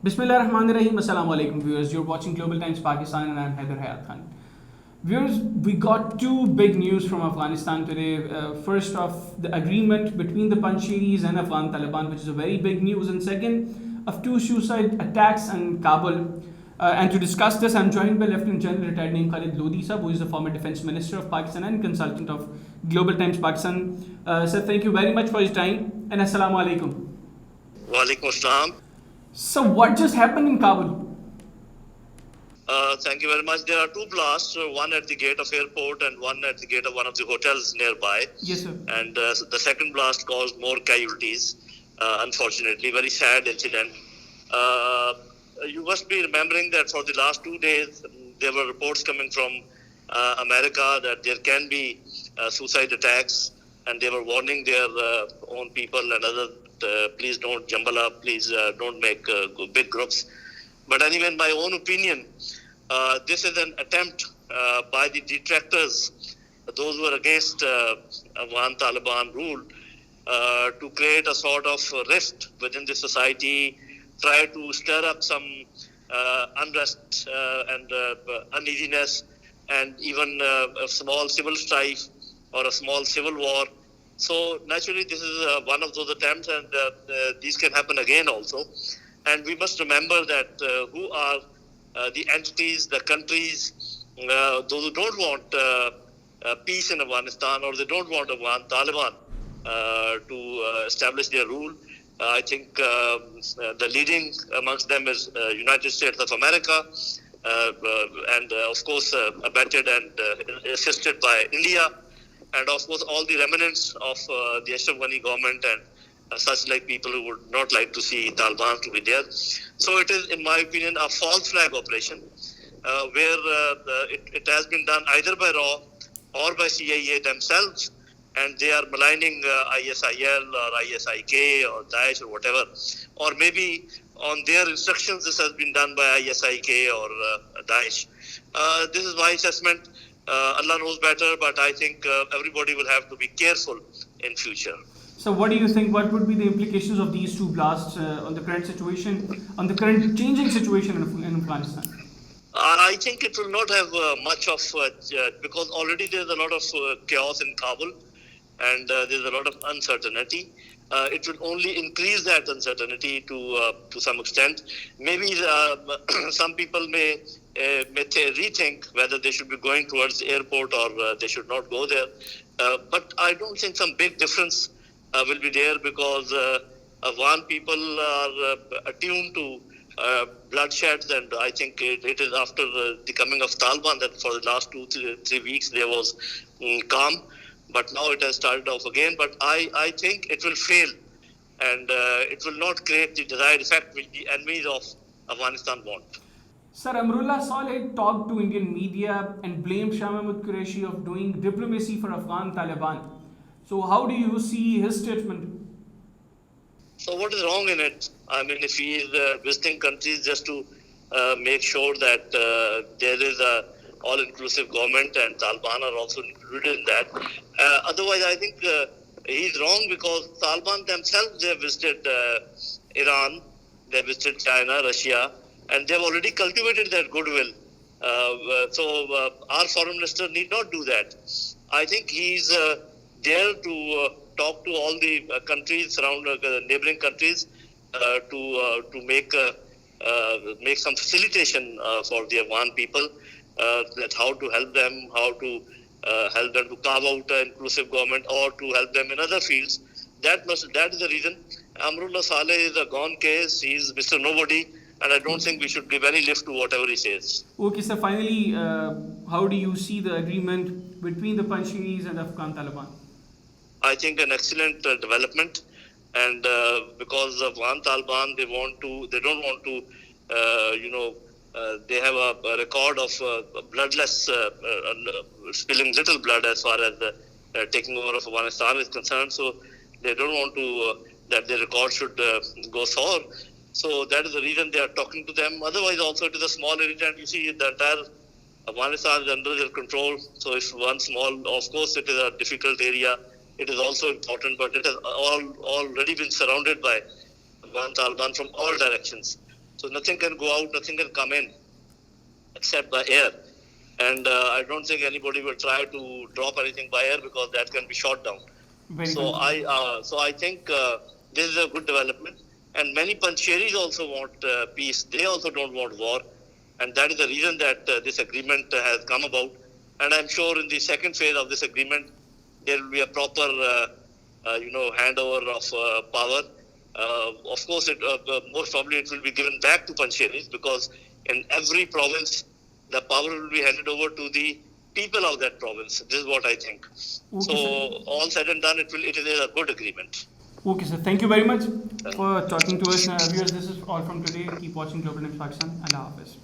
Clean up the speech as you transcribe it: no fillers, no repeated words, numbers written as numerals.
Bismillahirrahmanirrahim. Assalamu alaikum viewers. You're watching Global Times Pakistan and I'm Haider Hayat Khan. Viewers, we got two big news from Afghanistan today. First off, the agreement between the Panjsheris and Afghan Taliban, which is a very big news. And second, of two suicide attacks in Kabul. And to discuss this, I'm joined by Lieutenant General retired name Khalid Lodi Sahab, who is the former Defense Minister of Pakistan and consultant of Global Times Pakistan. Sir, thank you very much for your time and Assalamu alaikum. Walaikum Assalam. So, what just happened in Kabul? Thank you very much. There are two blasts, one at the gate of airport and one at the gate of one of the hotels nearby. Yes, sir. And the second blast caused more casualties, unfortunately. Very sad incident. You must be remembering that for the last 2 days, there were reports coming from America that there can be suicide attacks, and they were warning their own people and others, please don't jumble up, please don't make big groups. But anyway, in my own opinion, this is an attempt by the detractors, those who are against Afghan Taliban rule, to create a sort of rift within the society, try to stir up some unrest and uneasiness, and even a small civil strife or a small civil war. So naturally, this is one of those attempts, and these can happen again also. And we must remember that who are the entities, the countries, those who don't want peace in Afghanistan, or they don't want Afghan Taliban to establish their rule. I think the leading amongst them is United States of America, and of course abetted and assisted by India, and of course all the remnants of the Ashraf Ghani government and such like people who would not like to see Taliban to be there. So it is, in my opinion, a false flag operation where it has been done either by RAW or by CIA themselves, and they are maligning ISIL or ISIK or Daesh or whatever, or maybe on their instructions this has been done by ISIK or Daesh. This is my assessment. Allah knows better, but I think everybody will have to be careful in future. So, what do you think? What would be the implications of these two blasts on the current situation, on the current changing situation in Afghanistan? I think it will not have much of, because already there's a lot of chaos in Kabul, and there's a lot of uncertainty. It will only increase that uncertainty to some extent. Maybe some people may rethink whether they should be going towards the airport or they should not go there. But I don't think some big difference will be there, because Afghan people are attuned to bloodsheds, and I think it is after the coming of Taliban that for the last 2-3 weeks there was calm, but now it has started off again. But I think it will fail, and it will not create the desired effect which the enemies of Afghanistan want. Sir, Amrullah Saleh talked to Indian media and blamed Shah Mahmood Qureshi of doing diplomacy for Afghan Taliban. So how do you see his statement? So what is wrong in it? I mean, if he is visiting countries just to make sure that there is a all-inclusive government and Taliban are also included in that. Otherwise, I think he's wrong, because Taliban themselves, they have visited Iran, they have visited China, Russia, and they have already cultivated that goodwill. So our foreign minister need not do that. I think he's there to talk to all the countries around neighboring countries to make some facilitation for the Afghan people, that how to help them, help them to carve out an inclusive government, or to help them in other fields. That is the reason. Amrullah Saleh is a gone case. He's Mr. Nobody, and I don't think we should give any lift to whatever he says. Okay, sir. Finally, how do you see the agreement between the Panjsheris and Afghan Taliban? I think an excellent development, and because of Afghan Taliban, they don't want to, they have a record of bloodless, spilling little blood as far as taking over of Afghanistan is concerned. So they don't want to that their record should go sour. So that is the reason they are talking to them. Otherwise, also it is a small area, and you see the entire Afghanistan is under their control. So if one small, of course, it is a difficult area. It is also important, but it has already been surrounded by Afghan Taliban from all directions. So nothing can go out, nothing can come in except by air. And I don't think anybody will try to drop anything by air because that can be shot down. Very So good. I think this is a good development. And many Panjsheris also want peace. They also don't want war. And that is the reason that this agreement has come about. And I'm sure in the second phase of this agreement, there will be a proper, handover of power. Of course, most probably it will be given back to Panjsheris because in every province, the power will be handed over to the people of that province. This is what I think. So Okay, sir. all said and done, it is a good agreement. Okay, sir. Thank you very much for talking to us. Viewers, this is all from today. Keep watching Global Times Pakistan. Allah Hafiz.